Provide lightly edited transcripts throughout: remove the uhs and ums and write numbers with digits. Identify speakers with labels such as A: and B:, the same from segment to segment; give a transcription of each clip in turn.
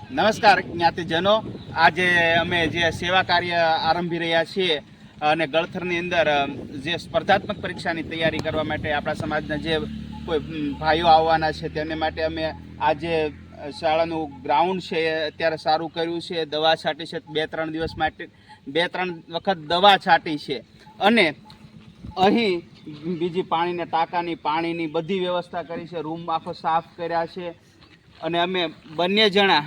A: નમસ્કાર જ્ઞાતિજનો, આજે અમે જે સેવા કાર્ય આરંભી રહ્યા છીએ અને ગળથરની અંદર જે સ્પર્ધાત્મક પરીક્ષાની તૈયારી કરવા માટે આપણા સમાજના જે કોઈ ભાઈઓ આવવાના છે તેને માટે અમે આજે શાળાનું ગ્રાઉન્ડ છે એ અત્યારે સારું કર્યું છે, દવા છાંટી છે, 2-3 દિવસ માટે 2-3 વખત દવા છાંટી છે અને અહીં બીજી પાણીના ટાંકાની પાણીની બધી વ્યવસ્થા કરી છે, રૂમ આખો સાફ કર્યા છે અને અમે બંને જણા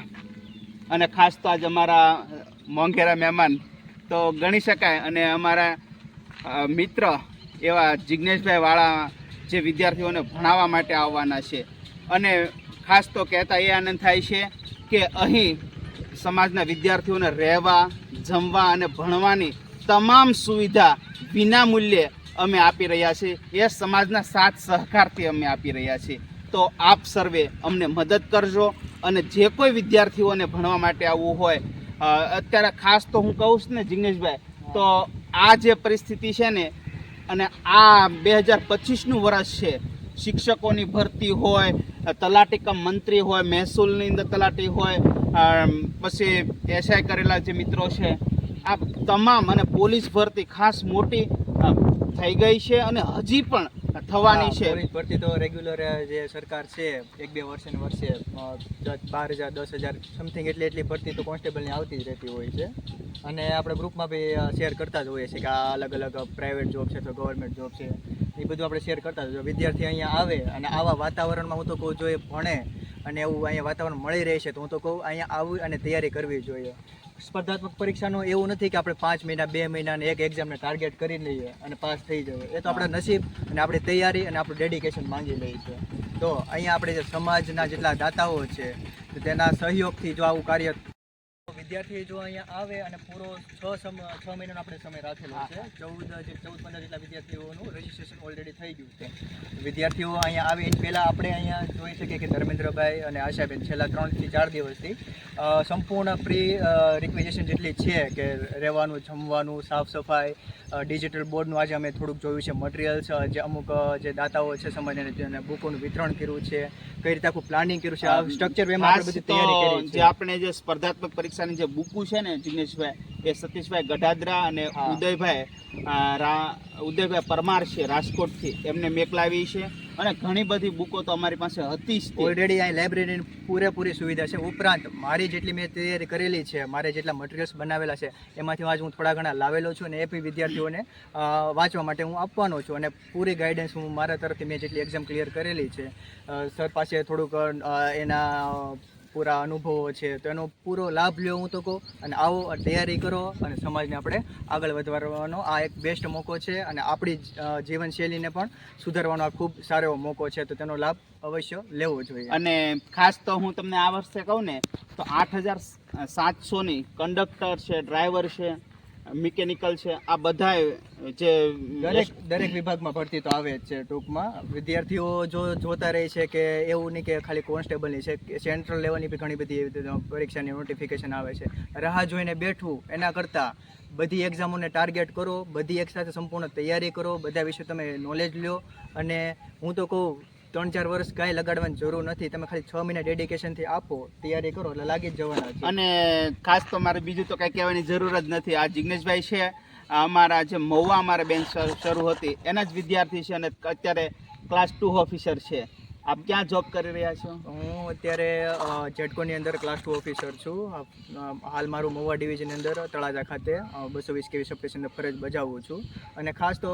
A: અને ખાસ તો આજે અમારા મોંઘેરા મહેમાન તો ગણી શકાય અને અમારા મિત્ર એવા જિજ્ઞેશભાઈ વાળા જે વિદ્યાર્થીઓને ભણાવવા માટે આવવાના છે અને ખાસ તો કહેતા એ આનંદ થાય છે કે અહીં સમાજના વિદ્યાર્થીઓને રહેવા, જમવા અને ભણવાની તમામ સુવિધા વિના મૂલ્યે અમે આપી રહ્યા છીએ. એ સમાજના સાથ સહકારથી અમે આપી રહ્યા છીએ. તો આપ સર્વે અમને મદદ કરજો અને જે કોઈ વિદ્યાર્થીઓને ભણવા માટે આવવું હોય, અત્યારે ખાસ તો હું કહું છું ને જિગ્નેશભાઈ, તો આ જે પરિસ્થિતિ છે ને અને આ 2025નું વર્ષ છે, શિક્ષકોની ભરતી હોય, તલાટી કમ મંત્રી હોય, મહેસૂલની અંદર તલાટી હોય, પછી એસઆઈ કરેલા જે મિત્રો છે, આ તમામ અને પોલીસ ભરતી ખાસ મોટી થઈ ગઈ છે અને હજી પણ થવાની છે.
B: પોલીસ ભરતી તો રેગ્યુલર જે સરકાર છે 1-2 વર્ષે 12,000 10,000 સમથિંગ એટલી ભરતી તો કોન્સ્ટેબલની આવતી જ રહેતી હોય છે અને આપણે ગ્રુપમાં બી શેર કરતા જ હોઈએ છીએ કે આ અલગ અલગ પ્રાઇવેટ જોબ છે તો ગવર્મેન્ટ જોબ છે, એ બધું આપણે શેર કરતા જ. વિદ્યાર્થી અહીંયા આવે અને આવા વાતાવરણમાં હું તો કહું જો એ ભણે અને એવું અહીંયા વાતાવરણ મળી રહે છે તો હું તો કહું અહીંયા આવવું અને તૈયારી કરવી જોઈએ. સ્પર્ધાત્મક પરીક્ષાનું એવું નથી કે આપણે 5 મહિના 2 મહિનાને એક એક્ઝામને ટાર્ગેટ કરી લઈએ અને પાસ થઈ જઈએ. એ તો આપણા નસીબ અને આપણી તૈયારી અને આપણું ડેડિકેશન માંગી લઈએ છે. તો અહીંયા આપણે જે સમાજના જેટલા દાતાઓ છે તેના સહયોગથી જો આવું કાર્ય વિદ્યાર્થી જો અહીંયા આવે અને પૂરો 6 મહિનાનો આપણે સમય રાખેલો છે. 14-15 જેટલા વિદ્યાર્થીઓનું રજીસ્ટ્રેશન ઓલરેડી થઈ ગયું છે. વિદ્યાર્થીઓ અહીંયા આવે એની પહેલાં આપણે અહીંયા જોઈ શકીએ કે ધર્મેન્દ્રભાઈ અને આશાબેન છેલ્લા 3 થી 4 દિવસથી સંપૂર્ણ પ્રી રિક્વેઝેશન જેટલી છે કે રહેવાનું, જમવાનું, સાફ સફાઈ, ડિજિટલ બોર્ડનું આજે અમે થોડુંક જોયું છે, મટીરિયલ્સ જે અમુક જે દાતાઓ છે સમાજને તેને બુકોનું વિતરણ કર્યું છે, કઈ રીતે આખું પ્લાનિંગ કર્યું છે, આ સ્ટ્રક્ચર વેમાં આપણે બધી તૈયારી કરી છે.
A: જે આપણે જે સ્પર્ધાત્મક પરીક્ષાની જે બુકો છે ને જિગ્નેશભાઈ, એ સતીશભાઈ ગઢાદરા અને ઉદયભાઈ પરમાર છે રાજકોટથી, એમને મેકલાવી છે અને ઘણી બધી બુકો તો અમારી પાસે હતી જ.
B: ઓલરેડી અહીં લાઇબ્રેરીની પૂરેપૂરી સુવિધા છે. ઉપરાંત મારી જેટલી મેં તૈયારી કરેલી છે, મારે જેટલા મટીરિયલ્સ બનાવેલા છે એમાંથી આજ હું થોડા ઘણા લાવેલો છું અને એ બી વિદ્યાર્થીઓને વાંચવા માટે હું આપવાનો છું અને પૂરી ગાઈડન્સ હું મારા તરફથી મેં જેટલી એક્ઝામ ક્લિયર કરેલી છે સર પાસે થોડુંક એના પૂરા અનુભવો છે તો એનો પૂરો લાભ લ્યો હું તો કહું અને આવો તૈયારી કરો અને સમાજને આપણે આગળ વધારવાનો આ એક બેસ્ટ મોકો છે અને આપણી જીવનશૈલીને પણ સુધારવાનો આ ખૂબ સારો એવો મોકો છે, તો તેનો લાભ અવશ્ય લેવો જોઈએ. અને
A: ખાસ તો હું તમને આ વર્ષે કહું ને તો 8,700ની કંડક્ટર છે, ડ્રાઈવર છે, મિકેનિકલ છે, આ બધા જે
B: દરેક વિભાગમાં ભરતી તો આવે જ છે. ટૂંકમાં વિદ્યાર્થીઓ જોતા રહે છે કે એવું નહીં કે ખાલી કોન્સ્ટેબલની છે, સેન્ટ્રલ લેવલની બી ઘણી બધી પરીક્ષાની નોટિફિકેશન આવે છે. રાહ જોઈને બેઠવું એના કરતાં બધી એક્ઝામોને ટાર્ગેટ કરો, બધી એકસાથે સંપૂર્ણ તૈયારી કરો, બધા વિશે તમે નોલેજ લો અને હું તો કહું 3-4 વર્ષ કાંઈ લગાડવાની જરૂર નથી. તમે ખાલી 6 મહિના ડેડિકેશનથી આપો, તૈયારી કરો એટલે લાગી જ જવાના છે.
A: અને ખાસ તો મારે બીજું તો કંઈ કહેવાની જરૂર જ નથી. આ જિગ્નેશભાઈ છે, અમારા જે મહુવા અમારે બેન શરૂ હતી એના જ વિદ્યાર્થી છે અને અત્યારે ક્લાસ 2 ઓફિસર છે. આપ ક્યાં જોબ કરી રહ્યા છો?
B: હું અત્યારે જેટકોની અંદર ક્લાસ 2 ઓફિસર છું. હાલ મારું મહુવા ડિવિઝનની અંદર તળાજા ખાતે 220 kV સબસ્ટેશનની ફરજ બજાવું છું અને ખાસ તો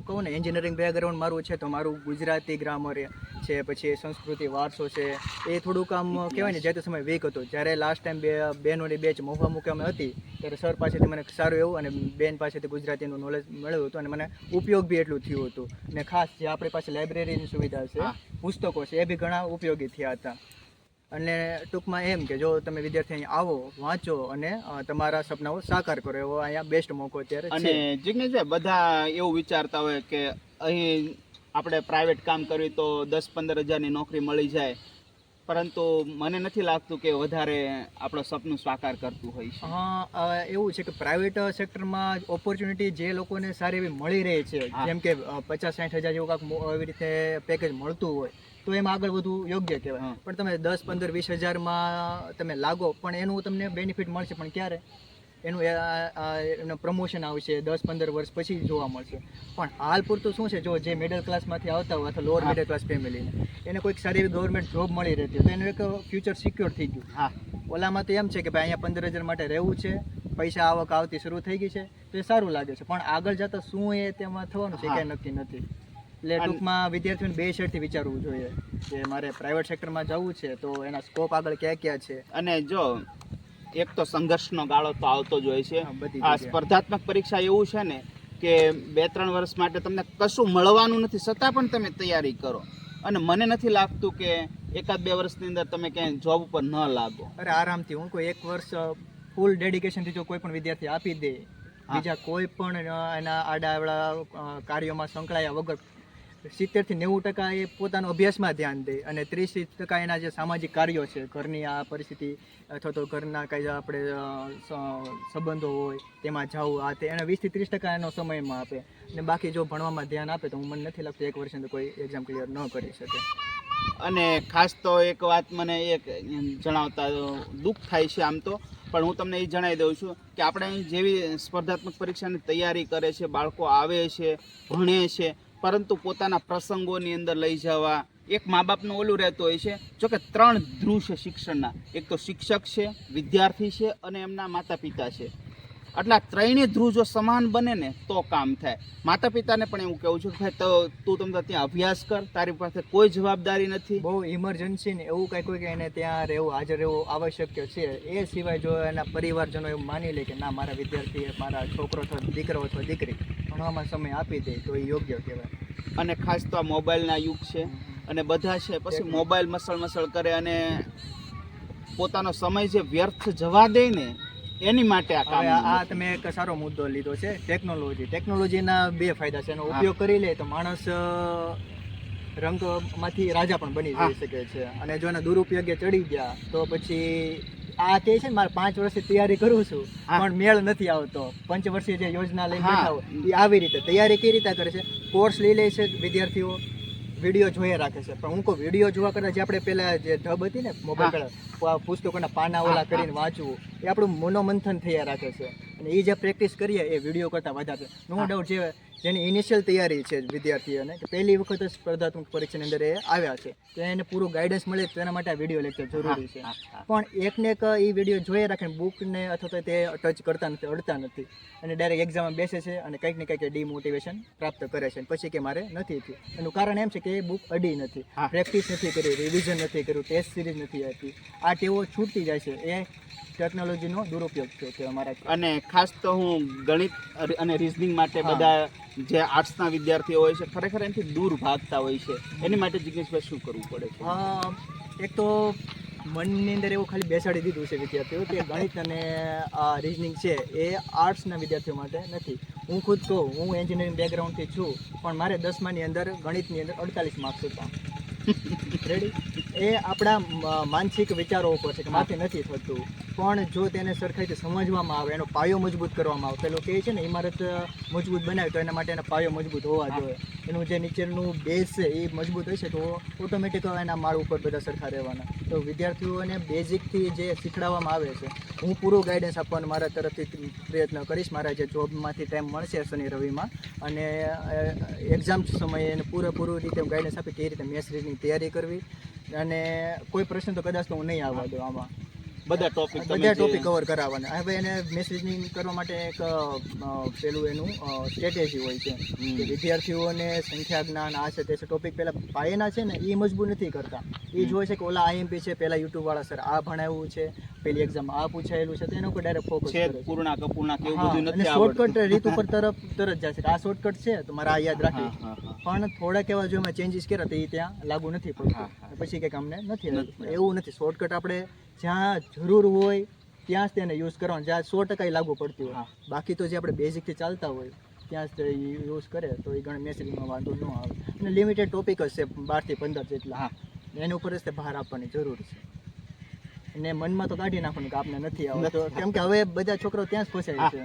B: કહું ને એન્જિનિયરિંગ બેકગ્રાઉન્ડ મારું છે તો મારું ગુજરાતી ગ્રામર છે, પછી સંસ્કૃતિ વારસો છે, એ થોડુંક આમ કહેવાય ને જે તે સમય વીક હતું. જ્યારે લાસ્ટ ટાઈમ બહેનોની બેચ મહુવા મુકામે હતી ત્યારે સર પાસેથી મને સારું એવું અને બેન પાસેથી ગુજરાતીનું નોલેજ મળ્યું હતું અને મને ઉપયોગ બી એટલું થયું હતું. અને ખાસ જે આપણી પાસે લાઇબ્રેરીની સુવિધા છે, પુસ્તકો છે, એ બી ઘણા ઉપયોગી થયા હતા. અને ટૂંકમાં એમ કે જો તમે વિદ્યાર્થી અહીં આવો, વાંચો અને તમારા સપનાઓ સાકાર કરો, એવો અહીંયા બેસ્ટ મોકો અત્યારે છે.
A: અને જિગ્નેશભાઈ, બધા એવું વિચારતા હોય કે અહીં આપણે પ્રાઇવેટ કામ કરવી તો 10-15 હજારની નોકરી મળી જાય, પરંતુ મને નથી લાગતું કે વધારે આપણો સપનું સાકાર કરતું હોય છે.
B: હા, એવું છે કે પ્રાઇવેટ સેક્ટરમાં ઓપોર્ચ્યુનિટી જે લોકોને સારી એવી મળી રહી છે, જેમ કે 50-60 હજાર જેવું કાંઈક એવી રીતે પેકેજ મળતું હોય તો એમાં આગળ વધવું યોગ્ય કહેવાય.
A: હા.
B: પણ તમે 10, 15, 20 હજારમાં તમે લાગો પણ એનું તમને બેનિફિટ મળશે પણ ક્યારે એનું પ્રમોશન આવશે 10-15 વર્ષ પછી જોવા મળશે. પણ હાલ પૂરતું શું છે, જો જે મિડલ ક્લાસમાંથી આવતા હોય અથવા લોઅર
A: હા.
B: મિડલ ક્લાસ ફેમિલીને એને કોઈક સારી એવી ગવર્મેન્ટ જોબ મળી રહેતી હોય તો એનું એક ફ્યુચર સિક્યોર થઈ ગયું.
A: હા
B: ઓલામાં તો એમ છે કે ભાઈ અહીંયા 15,000 માટે રહેવું છે, પૈસા આવક આવતી શરૂ થઈ ગઈ છે તો એ સારું લાગે છે, પણ આગળ જતા શું એ તેમાં થવાનું છે
A: હા.
B: કંઈ નક્કી નથી. એટલે ટૂંકમાં વિદ્યાર્થીઓને બે સાઈડથી વિચારવું જોઈએ કે મારે પ્રાઇવેટ સેક્ટરમાં જવું છે તો એના સ્કોપ આગળ ક્યાં ક્યાં છે.
A: અને જો એક તો સંઘર્ષનો ગાળો તો આવતો જ હોય છે.
B: હા, બધી
A: આ
B: જગ્યાએ.
A: સ્પર્ધાત્મક પરીક્ષા એવું છે ને કે 2-3 વર્ષ માટે તમને કશું મળવાનું નથી, છતાં પણ તમે તૈયારી કરો, અને મને નથી લાગતું કે 1-2 વર્ષની અંદર તમે ક્યાંય જોબ ઉપર ન લાગો.
B: અરે આરામથી હું કોઈ 1 વર્ષ ફૂલ ડેડિકેશનથી જો કોઈ પણ વિદ્યાર્થી આપી દે,
A: હા.
B: બીજા કોઈ પણ એના આડાઅવળા કાર્યોમાં સંકળાયા વગર 70-90% એ પોતાનો અભ્યાસમાં ધ્યાન દે અને 30% એના જે સામાજિક કાર્યો છે, ઘરની આ પરિસ્થિતિ અથવા તો ઘરના કંઈ આપણે સંબંધો હોય તેમાં જવું આ તે એના 20-30% એનો સમયમાં આપે અને બાકી જો ભણવામાં ધ્યાન આપે તો મને નથી લાગતું 1 વર્ષની અંદર કોઈ એક્ઝામ ક્લિયર ન કરી શકે.
A: અને ખાસ તો એક વાત મને એક જણાવતા દુઃખ થાય છે આમ તો, પણ હું તમને એ જણાવી દઉં છું કે આપણે અહીં જેવી સ્પર્ધાત્મક પરીક્ષાની તૈયારી કરે છે, બાળકો આવે છે, ભણે છે, પરંતુ પોતાના પ્રસંગોની અંદર લઈ જવા એક મા બાપનું ઓલું રહેતું હોય છે. જોકે 3 ધ્રુવ છે શિક્ષણના, એક તો શિક્ષક છે, વિદ્યાર્થી છે અને એમના માતા પિતા છે. એટલે આ ત્રણેય ધ્રુવ જો સમાન બને ને તો કામ થાય. માતા પિતાને પણ એવું કહેવું છું કે ભાઈ તો તું તમને ત્યાં અભ્યાસ કર, તારી પાસે કોઈ જવાબદારી નથી.
B: બહુ ઇમરજન્સી ને એવું કંઈ કોઈ કે એને ત્યાં રહેવું હાજર રહેવું આવશ્યક છે, એ સિવાય જો એના પરિવારજનો એવું માની લે કે ના મારા વિદ્યાર્થીએ મારા છોકરો અથવા દીકરો અથવા દીકરી ભણવામાં સમય આપી દે તો એ યોગ્ય કહેવાય.
A: અને ખાસ તો આ મોબાઈલના યુગ છે અને બધા છે પછી મોબાઈલ મસળ કરે અને પોતાનો સમય જે વ્યર્થ જવા દે ને એની માટે આ કામ.
B: હવે આ તમે એક સારો મુદ્દો લીધો છે, ટેકનોલોજીના 2 ફાયદા છે. એનો ઉપયોગ કરી લે તો માણસ રંગમાંથી રાજા પણ બની જઈ શકે છે, અને જો એના દુરુપયોગે ચડી ગયા તો પછી આ કહે છે ને મારે 5 વર્ષથી તૈયારી કરું છું પણ મેળ નથી આવતો, પંચવર્ષીય જે યોજના લઈને બેઠા હોય એ આવી રીતે તૈયારી કઈ રીતે કરે છે, કોર્સ લઈ લે છે વિદ્યાર્થીઓ, વિડીયો જોઈએ રાખે છે. પણ હું કહું વિડીયો જોવા કરતાં જે આપણે પહેલાં જે ઢબ હતી ને મોબાઈલ પહેલાં પુસ્તકોના પાના ઓલા કરીને વાંચવું એ આપણું મનોમંથન થયા રાખે છે, અને એ જે પ્રેક્ટિસ કરીએ એ વિડીયો કરતાં વધારે નો ડાઉટ જેની ઇનિશિયલ તૈયારી છે વિદ્યાર્થીઓને કે પહેલી વખત સ્પર્ધાત્મક પરીક્ષાની અંદર એ આવ્યા છે તો એને પૂરું ગાઈડન્સ મળે તેના માટે આ વિડીયો લેક્ચર જરૂરી છે. પણ એકને એક એ વિડીયો જોઈ રાખીને બુકને અથવા તો તે ટચ કરતા નથી, અડતા નથી અને ડાયરેક્ટ એક્ઝામમાં બેસે છે અને કંઈક ને કંઈક ડિમોટિવેશન પ્રાપ્ત કરે છે પછી કે મારે નથી થયું. એનું કારણ એમ છે કે એ બુક અડી નથી, પ્રેક્ટિસ નથી કરી, રિવિઝન નથી કર્યું, ટેસ્ટ સિરીઝ નથી આપી, આ ટેવો છૂટતી જાય છે. એ ટેકનોલોજીનો દુરુપયોગ છે કે અમારા.
A: અને ખાસ તો હું ગણિત અને રિઝનિંગ માટે બધા જે આર્ટ્સના વિદ્યાર્થીઓ હોય છે ખરેખર એનાથી દૂર ભાગતા હોય છે, એની માટે જિગ્નેશભાઈ શું કરવું પડે છે?
B: એક તો મનની અંદર એવું ખાલી બેસાડી દીધું છે વિદ્યાર્થીઓ કે ગણિત અને રિઝનિંગ છે એ આર્ટ્સના વિદ્યાર્થીઓ માટે નથી. હું ખુદ કહું, હું એન્જિનિયરિંગ બેકગ્રાઉન્ડથી છું પણ મારે 10માની અંદર ગણિતની અંદર 48 માર્ક્સ હતા. રેડી? એ આપણા માનસિક વિચારો ઉપર છે કે માથી નથી થતું, પણ જો તેને સરખાઈથી સમજવામાં આવે, એનો પાયો મજબૂત કરવામાં આવે, પેલો કહે છે ને ઇમારત મજબૂત બનાવે તો એના માટે એના પાયો મજબૂત હોવા જોઈએ, એનું જે નીચેનું બેઝ છે એ મજબૂત હશે તો ઓટોમેટિક એના માળ ઉપર બધા સરખા રહેવાના. તો વિદ્યાર્થીઓને બેઝિકથી જે શીખડાવવામાં આવે છે હું પૂરું ગાઈડન્સ આપવાનો મારા તરફથી પ્રયત્ન કરીશ. મારા જે જોબમાંથી ટાઈમ મળશે શનિ રવિમાં અને એક્ઝામ સમયે એને પૂરેપૂરું રીતે ગાઈડન્સ આપી કઈ રીતે મેથ્સ રીઝનિંગ તૈયારી કરવી, અને કોઈ પ્રશ્ન તો કદાચ તો હું નહીં આવવા દઉં. આમાં
A: બધા ટોપિક
B: કવર કરાવવાના. હવે એને મેથ્સ રીઝનિંગ કરવા માટે એક પેલું એનું સ્ટ્રેટેજી હોય છે કે વિદ્યાર્થીઓને સંખ્યા જ્ઞાન આ છે તે છે ટોપિક પહેલાં પાયેના છે ને એ મજબૂત નથી કરતા. એ જોવે છે કે ઓલા IMP છે, પહેલાં યુટ્યુબવાળા સર આ ભણાવ્યું છે, પેલી એક્ઝામ આ પૂછાયેલું છે તો એના ઉપર ડાયરેક્ટ ફોકસ કરે છે.
A: પૂર્ણાંક અપૂર્ણાંક એવું બધું નથી આવડતું.
B: શોર્ટકટ રીત ઉપર તરત જાય છે કે આ શોર્ટકટ છે તો મારે આ યાદ રાખવી, પણ થોડાક એવા જો મેં ચેન્જીસ કર્યા તો એ ત્યાં લાગુ નથી પડતું, પછી કંઈક અમને નથી એવું નથી. શોર્ટકટ આપણે જ્યાં જરૂર હોય ત્યાં જ તેને યુઝ કરવાનું, જ્યાં 100% લાગુ પડતી હોય. બાકી તો જે આપણે બેઝિકથી ચાલતા હોય ત્યાં જ યુઝ કરે તો એ ઘણા મેસેજમાં વાંધો ન આવે. અને લિમિટેડ ટોપિક જ છે 12 થી 15 જેટલા, એની ઉપર જ તે ભાર આપવાની જરૂર છે. અને મનમાં તો કાઢી નાખવાનું કે આપને નથી આવડતું, કેમ કે હવે બધા છોકરાઓ ત્યાં જ ફસાય છે.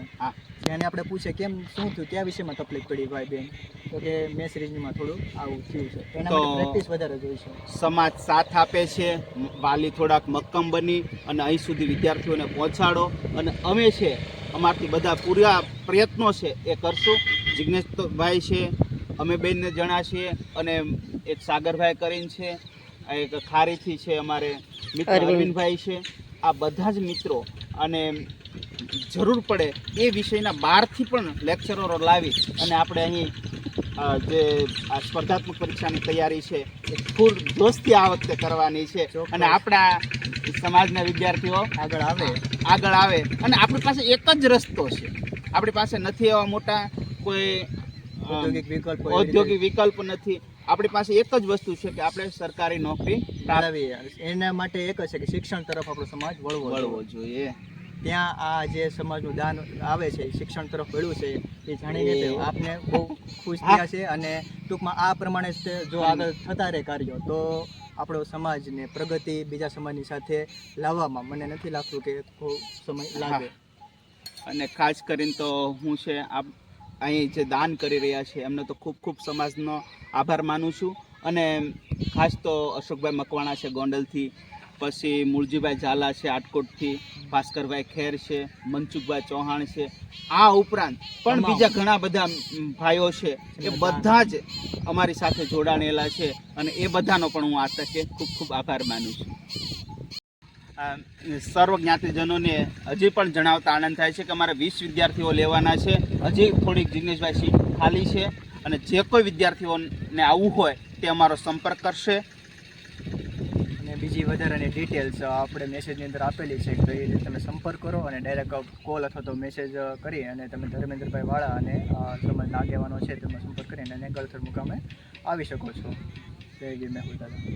B: જેને આપણે પૂછે કેમ શું થયું, કયા વિષયમાં તકલીફ પડી ભાઈ બેન, તો કે મેં સિરીઝમાં થોડું આવું થયું છે એના
A: તો-
B: માટે પ્રેક્ટિસ વધારે જોઈ છે.
A: સમાજ સાથ આપે છે, વાલી થોડાક મક્કમ બની અને અહીં સુધી વિદ્યાર્થીઓને પહોંચાડો, અને અમે છે અમારથી બધા પૂરા પ્રયત્નો છે એ કરશું. જિજ્ઞેશભાઈ છે, અમે બેનને જણા છીએ, અને એક સાગરભાઈ કરીને છે, આ એક ખારીથી છે અમારે મિત્ર અરવિંદભાઈ છે. આ બધા જ મિત્રો, અને જરૂર પડે એ વિષયના બહારથી પણ લેક્ચરરો લાવી અને આપણે અહીં જે આ સ્પર્ધાત્મક પરીક્ષાની તૈયારી છે એ ફૂલ જોશથી આ વખતે કરવાની છે.
B: ચોક્કસ.
A: અને આપણા સમાજના વિદ્યાર્થીઓ
B: આગળ આવે.
A: અને આપણી પાસે એક જ રસ્તો છે. આપણી પાસે નથી એવા મોટા કોઈ
B: ઔદ્યોગિક વિકલ્પ
A: ઔદ્યોગિક વિકલ્પ નથી. આપણી પાસે એક જ વસ્તુ છે કે આપણે સરકારી નોકરી પ્રાપ્ત
B: મેળવીએ. એના માટે એક જ છે કે શિક્ષણ તરફ આપણો સમાજ વળવો
A: વળવો
B: જોઈએ.
A: જોઈએ.
B: ત્યાં આ જે સમાજનું દાન આવે છે શિક્ષણ તરફ વળ્યું છે એ જાણીને તે આપને બહુ ખુશ થયા છે. અને ટૂંકમાં આ પ્રમાણે જ જો આગળ થતા રહે કાર્યો તો આપણો સમાજને પ્રગતિ બીજા સમાજની સાથે લાવવામાં મને નથી લાગતું કે ખૂબ સમય લાગે.
A: અને ખાસ કરીને તો હું છે અહીં જે દાન કરી રહ્યા છે એમને તો ખૂબ ખૂબ સમાજનો આભાર માનું છું. અને ખાસ તો અશોકભાઈ મકવાણા છે ગોંડલથી, પછી મૂળજીભાઈ ઝાલા છે આટકોટથી, ભાસ્કરભાઈ ખેર છે, મનસુખભાઈ ચૌહાણ છે, આ ઉપરાંત પણ બીજા ઘણા બધા ભાઈઓ છે એ બધા જ અમારી સાથે જોડાણેલા છે, અને એ બધાનો પણ હું આ તકે ખૂબ ખૂબ આભાર માનું છું. સર્વ જ્ઞાતિજનોને હજી પણ જણાવતા આનંદ થાય છે કે અમારે 20 વિદ્યાર્થીઓ લેવાના છે. હજી થોડીક જિગ્નેશભાઈ સીટ ખાલી છે, અને જે કોઈ વિદ્યાર્થીઓને આવવું હોય તે અમારો સંપર્ક કરશે.
B: અને બીજી વધારાની ડિટેલ્સ આપણે મેસેજની અંદર આપેલી છે તો એ રીતે તમે સંપર્ક કરો અને ડાયરેક્ટ કોલ અથવા તો મેસેજ કરી અને તમે ધર્મેન્દ્રભાઈ વાળા અને સમાજના આગેવાનો છે તેમાં સંપર્ક કરીને અને ગળથર મુકામે આવી શકો છો. જય ગીર મેહુલ દાદા.